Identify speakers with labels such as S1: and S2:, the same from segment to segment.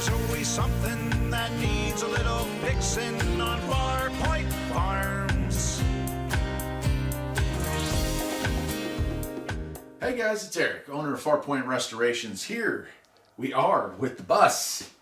S1: There's always something that needs a little fixing on Far Point Farms.
S2: Hey guys, it's Eric, owner of Far Point Restorations. Here we are with the bus.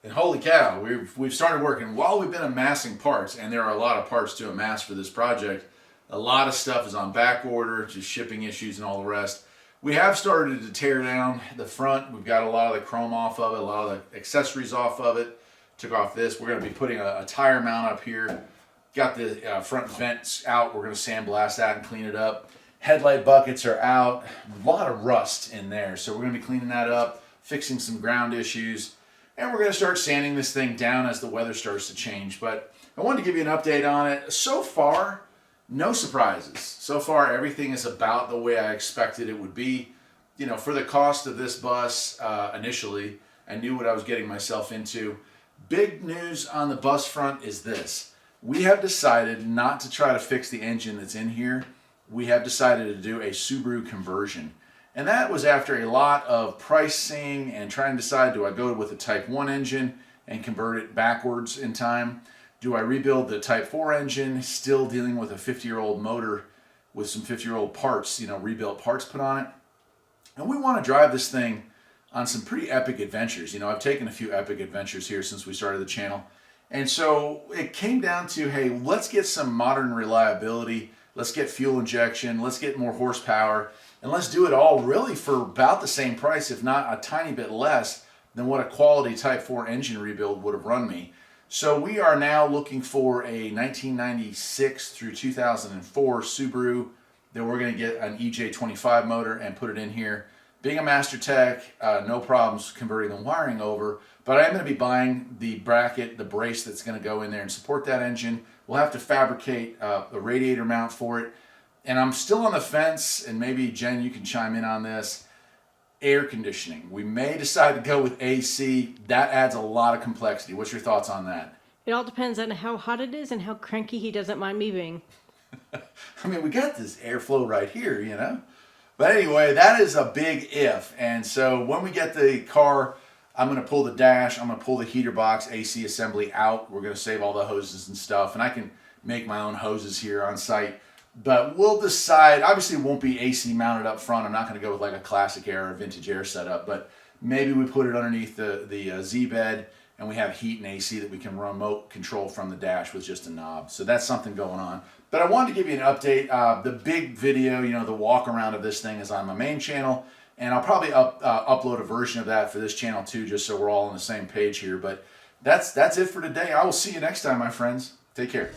S2: And holy cow, we've started working. While we've been amassing parts, and there are a lot of parts to amass for this project, a lot of stuff is on back order, just shipping issues and all the rest. We have started to tear down the front. We've got a lot of the chrome off of it, a lot of the accessories off of it. Took off this. We're going to be putting a tire mount up here. Got the front vents out. We're going to sandblast that and clean it up. Headlight buckets are out. A lot of rust in there, so we're going to be cleaning that up, fixing some ground issues, and we're going to start sanding this thing down as the weather starts to change. But I wanted to give you an update on it. So far, no surprises. So far, everything is about the way I expected it would be. You know, for the cost of this bus initially, I knew what I was getting myself into. Big news on the bus front is this. We have decided not to try to fix the engine that's in here. We have decided to do a Subaru conversion. And that was after a lot of pricing and trying to decide, do I go with the Type 1 engine and convert it backwards in time? Do I rebuild the Type 4 engine, still dealing with a 50-year-old motor with some 50-year-old parts, you know, rebuilt parts put on it? And we want to drive this thing on some pretty epic adventures. You know, I've taken a few epic adventures here since we started the channel. And so it came down to, hey, let's get some modern reliability. Let's get fuel injection. Let's get more horsepower. And let's do it all really for about the same price, if not a tiny bit less than what a quality Type 4 engine rebuild would have run me. So we are now looking for a 1996 through 2004 Subaru that we're going to get an EJ25 motor and put it in here. Being a master tech, no problems converting the wiring over, but I am going to be buying the bracket, the brace that's going to go in there and support that engine. We'll have to fabricate a radiator mount for it. And I'm still on the fence, and maybe Jen, you can chime in on this. Air conditioning. We may decide to go with AC. That adds a lot of complexity. What's your thoughts on that?
S3: It all depends on how hot it is and how cranky he doesn't mind me being.
S2: I mean, we got this airflow right here, you know? But anyway, that is a big if. And so when we get the car, I'm going to pull the dash, I'm going to pull the heater box, AC assembly out. We're going to save all the hoses and stuff. And I can make my own hoses here on site. But we'll decide. Obviously, it won't be AC mounted up front. I'm not going to go with like a classic air or vintage air setup. But maybe we put it underneath the Z-bed, and we have heat and AC that we can remote control from the dash with just a knob. So that's something going on. But I wanted to give you an update. The big video, you know, the walk around of this thing is on my main channel. And I'll probably upload a version of that for this channel too, just so we're all on the same page here. But that's it for today. I will see you next time, my friends. Take care.